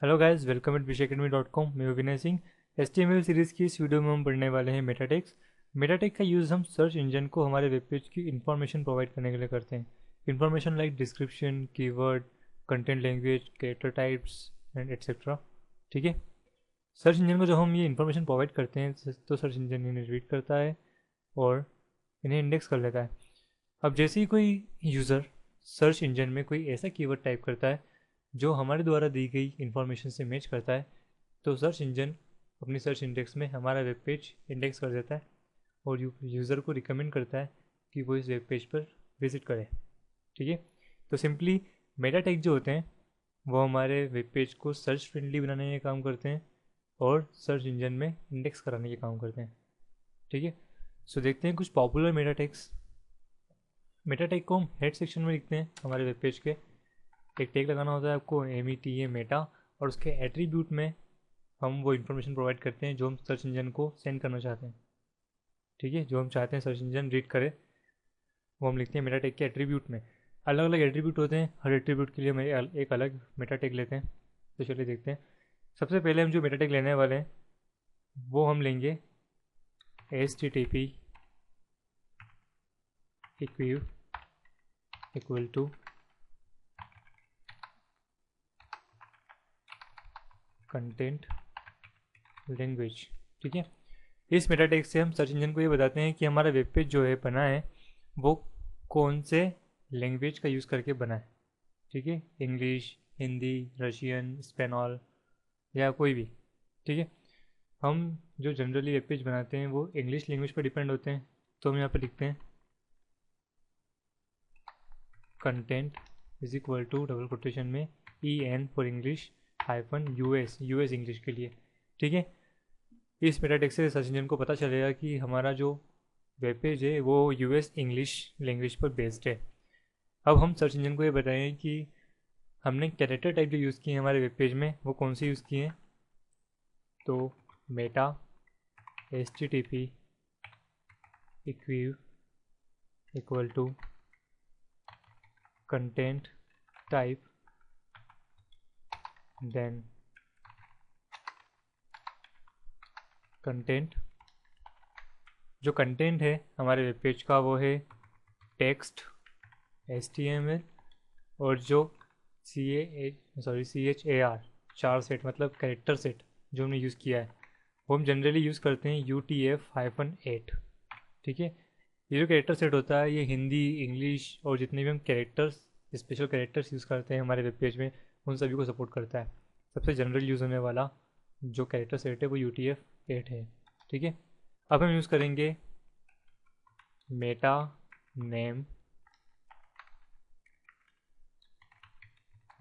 Hello guys, welcome at विशेकेडमी.com। मैं Vinay Singh. HTML series की इस वीडियो में हम पढ़ने वाले हैं मेटाटेक्स। मेटाटेक का यूज़ हम सर्च इंजन को हमारे वेब पेज की इन्फॉर्मेशन प्रोवाइड करने के लिए करते हैं। Information like description, keyword, content, language, character types and etcetera. ठीक है। सर्च इंजन को जब हम ये इन्फॉर्मेशन प्रोवाइड करते हैं तो सर्च इंजन इन्हें रीड करता है और इन्हें इंडेक्स कर लेता है। अब जैसे ही कोई यूज़र सर्च इंजन में कोई ऐसा कीवर्ड टाइप करता है जो हमारे द्वारा दी गई इन्फॉर्मेशन से मैच करता है, तो सर्च इंजन अपनी सर्च इंडेक्स में हमारा वेब पेज इंडेक्स कर देता है और यूज़र को रिकमेंड करता है कि वो इस वेब पेज पर विजिट करे। ठीक है। तो सिंपली मेटा टैग जो होते हैं वो हमारे वेब पेज को सर्च फ्रेंडली बनाने के काम करते हैं और सर्च इंजन में इंडेक्स कराने के काम करते हैं। ठीक है। सो देखते हैं कुछ popular Meta tags. Meta tag को हम हेड सेक्शन में लिखते हैं हमारे वेब पेज के। एक टैग लगाना होता है आपको META मेटा, और उसके एट्रीब्यूट में हम वो इन्फॉर्मेशन प्रोवाइड करते हैं जो हम सर्च इंजन को सेंड करना चाहते हैं। ठीक है। जो हम चाहते हैं सर्च इंजन रीड करे वो हम लिखते हैं मेटा टैग के एट्रीब्यूट में। अलग अलग एट्रीब्यूट होते हैं, हर एट्रीब्यूट के लिए हम एक अलग मेटा टैग लेते हैं। तो चलिए देखते हैं। सबसे पहले हम जो मेटा टैग लेने वाले हैं वो हम लेंगे HTTP equal to content language. ठीक है। इस मेटा टैग से हम सर्च इंजन को ये बताते हैं कि हमारा वेब पेज जो है बना है वो कौन से लैंग्वेज का यूज़ करके बना है। ठीक है। इंग्लिश, हिंदी, रशियन, स्पेनॉल या कोई भी। ठीक है। हम जो जनरली वेब पेज बनाते हैं वो इंग्लिश लैंग्वेज पर डिपेंड होते हैं, तो हम यहाँ पर लिखते हैं content is equal to double quotation में EN for English hyphen US English के लिए। ठीक है। इस मेटा टैग से सर्च इंजन को पता चलेगा कि हमारा जो वेब पेज है वो US इंग्लिश लैंग्वेज पर बेस्ड है। अब हम सर्च इंजन को ये बताएं कि हमने कैरेक्टर टाइप जो यूज़ किए हैं हमारे वेब पेज में वो कौन से यूज़ किए हैं। तो meta HTTP equal to content type then content. जो कंटेंट है हमारे वेब पेज का वो है टेक्स्ट HTML, और जो CHAR 4 सेट मतलब कैरेक्टर सेट जो हमने यूज़ किया है वो हम जनरली यूज़ करते हैं UTF-8। ठीक है। ये जो कैरेक्टर सेट होता है ये हिंदी, इंग्लिश और जितने भी हम कैरेक्टर्स, स्पेशल कैरेक्टर्स यूज़ करते हैं हमारे वेब पेज में उन सभी को सपोर्ट करता है। सबसे जनरल यूज़ होने वाला जो कैरेक्टर सेट है वो UTF-8 है। ठीक है। अब हम यूज़ करेंगे मेटा नेम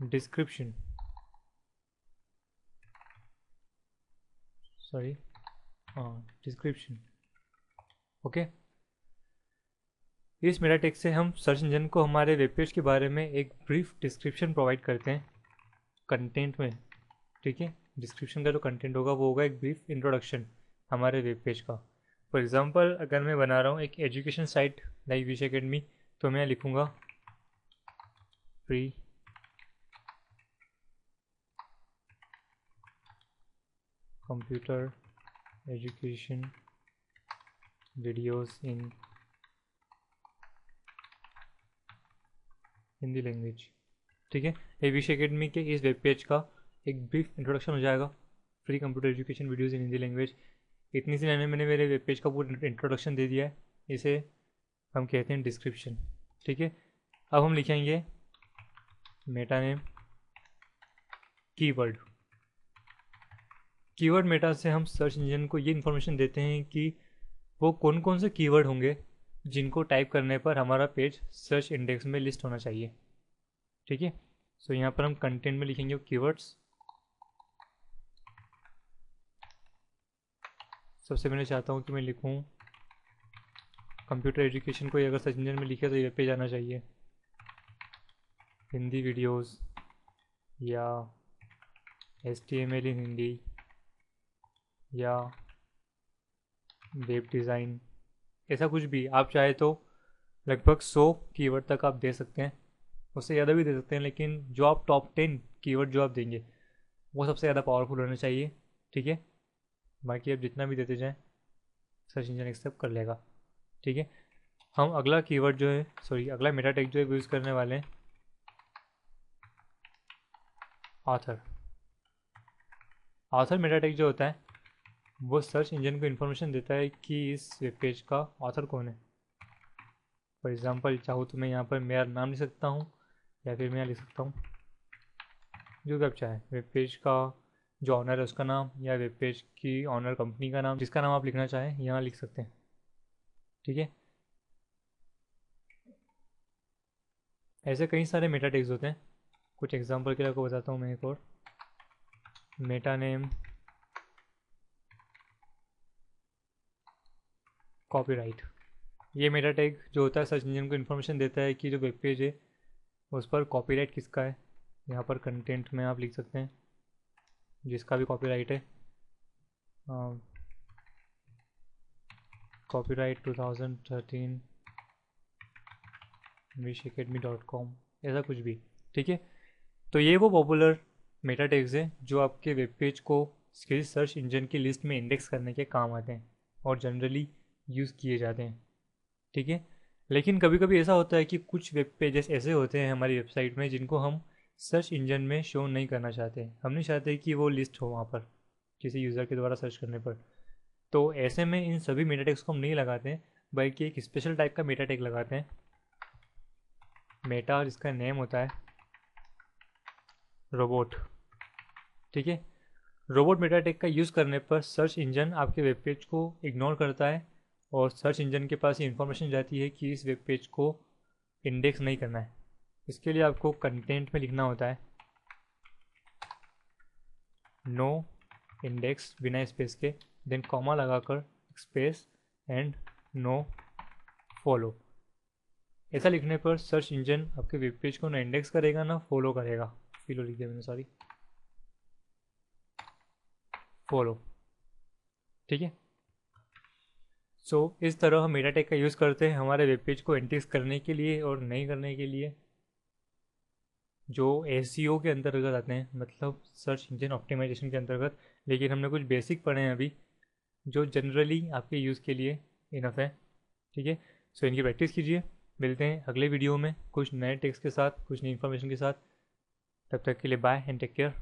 डिस्क्रिप्शन, सॉरी, हाँ, डिस्क्रिप्शन। ओके। इस मेटा टेक्स्ट से हम सर्च इंजन को हमारे वेब पेज के बारे में एक ब्रीफ डिस्क्रिप्शन प्रोवाइड करते हैं कंटेंट में। ठीक है। डिस्क्रिप्शन का जो कंटेंट होगा वो होगा एक ब्रीफ इंट्रोडक्शन हमारे वेब पेज का। फॉर एग्जांपल अगर मैं बना रहा हूँ एक education site like wish academy, तो मैं लिखूँगा free computer education videos in Hindi language. ठीक है। ये विश एकेडमी के इस वेब पेज का एक ब्रीफ इंट्रोडक्शन हो जाएगा, फ्री कंप्यूटर एजुकेशन वीडियोज़ इन हिंदी लैंग्वेज। इतनी सी लाइनें मैंने मेरे वेब पेज का पूरा इंट्रोडक्शन दे दिया है। इसे हम कहते हैं डिस्क्रिप्शन। ठीक है। अब हम लिखेंगे Meta name keyword. Keyword Meta से हम सर्च इंजन को ये इन्फॉर्मेशन देते हैं कि वो कौन कौन से कीवर्ड होंगे जिनको टाइप करने पर हमारा पेज सर्च इंडेक्स में लिस्ट होना चाहिए। ठीक है। सो यहाँ पर हम कंटेंट में लिखेंगे कीवर्ड्स। सबसे पहले चाहता हूँ कि मैं लिखूँ कंप्यूटर एजुकेशन को, अगर सर्च इंजन में लिखे तो ये पेज आना चाहिए हिंदी वीडियोस या HTML इन हिंदी या वेब डिज़ाइन, ऐसा कुछ भी आप चाहे तो लगभग 100 कीवर्ड तक आप दे सकते हैं, उससे ज़्यादा भी दे सकते हैं, लेकिन जो आप टॉप 10 कीवर्ड जो आप देंगे वो सबसे ज़्यादा पावरफुल होना चाहिए, ठीक है। बाकी आप जितना भी देते जाएँ सर्च इंजन एक्सेप्ट कर लेगा, ठीक है। हम अगला कीवर्ड जो है, सॉरी अगला मेटा टैग जो है यूज़ करने वाले हैं ऑथर। ऑथर मेटा टैग जो होता है वो सर्च इंजन को इन्फॉर्मेशन देता है कि इस वेब पेज का ऑथर कौन है। फॉर एग्जांपल चाहूँ तो मैं यहाँ पर मेरा नाम लिख सकता हूँ, या फिर मैं यहाँ लिख सकता हूँ जो भी आप चाहें, वेब पेज का जो ऑनर है उसका नाम, या वेब पेज की ऑनर कंपनी का नाम, जिसका नाम आप लिखना चाहें यहाँ लिख सकते हैं, ठीक है। ऐसे कई सारे मेटा टैग्स होते हैं। कुछ एग्जांपल के लिए आपको बताता हूँ मैं एक और। मेटा नेम कॉपीराइट, ये मेटा टैग जो होता है सर्च इंजन को इन्फॉर्मेशन देता है कि जो वेब पेज है उस पर कॉपीराइट किसका है। यहाँ पर कंटेंट में आप लिख सकते हैं जिसका भी कॉपीराइट है, कॉपीराइट 2013 wishacademy.com, ऐसा कुछ भी, ठीक है। तो ये वो पॉपुलर मेटा टैग्स हैं जो आपके वेब पेज को किसी सर्च इंजन की लिस्ट में इंडेक्स करने के काम आते हैं और जनरली यूज़ किए जाते हैं, ठीक है। लेकिन कभी कभी ऐसा होता है कि कुछ वेब पेजेस ऐसे होते हैं हमारी वेबसाइट में जिनको हम सर्च इंजन में शो नहीं करना चाहते। हम नहीं चाहते कि वो लिस्ट हो वहाँ पर किसी यूज़र के द्वारा सर्च करने पर। तो ऐसे में इन सभी मेटा टैग्स को हम नहीं लगाते हैं, बल्कि एक स्पेशल टाइप का मेटा टैग लगाते हैं, मेटा, जिसका नेम होता है रोबोट, ठीक है। रोबोट मेटा टैग का यूज़ करने पर सर्च इंजन आपके वेब पेज को इग्नोर करता है और सर्च इंजन के पास ये इन्फॉर्मेशन जाती है कि इस वेब पेज को इंडेक्स नहीं करना है। इसके लिए आपको कंटेंट में लिखना होता है नो इंडेक्स बिना स्पेस के, देन कॉमा लगाकर स्पेस एंड नो फॉलो। ऐसा लिखने पर सर्च इंजन आपके वेब पेज को ना इंडेक्स करेगा ना फॉलो करेगा। फॉलो लिख दिया मैंने, सॉरी, फॉलो, ठीक है। सो इस तरह हम मेटा टैग का यूज़ करते हैं हमारे वेब पेज को इंडेक्स करने के लिए और नहीं करने के लिए, जो एसईओ के अंतर्गत आते हैं, मतलब सर्च इंजन ऑप्टिमाइजेशन के अंतर्गत। लेकिन हमने कुछ बेसिक पढ़े हैं अभी जो जनरली आपके यूज़ के लिए इनफ है, ठीक है। सो इनकी प्रैक्टिस कीजिए। मिलते हैं अगले वीडियो में कुछ नए टेक्स्ट के साथ, कुछ नई इन्फॉर्मेशन के साथ। तब तक के लिए बाय एंड टेक केयर।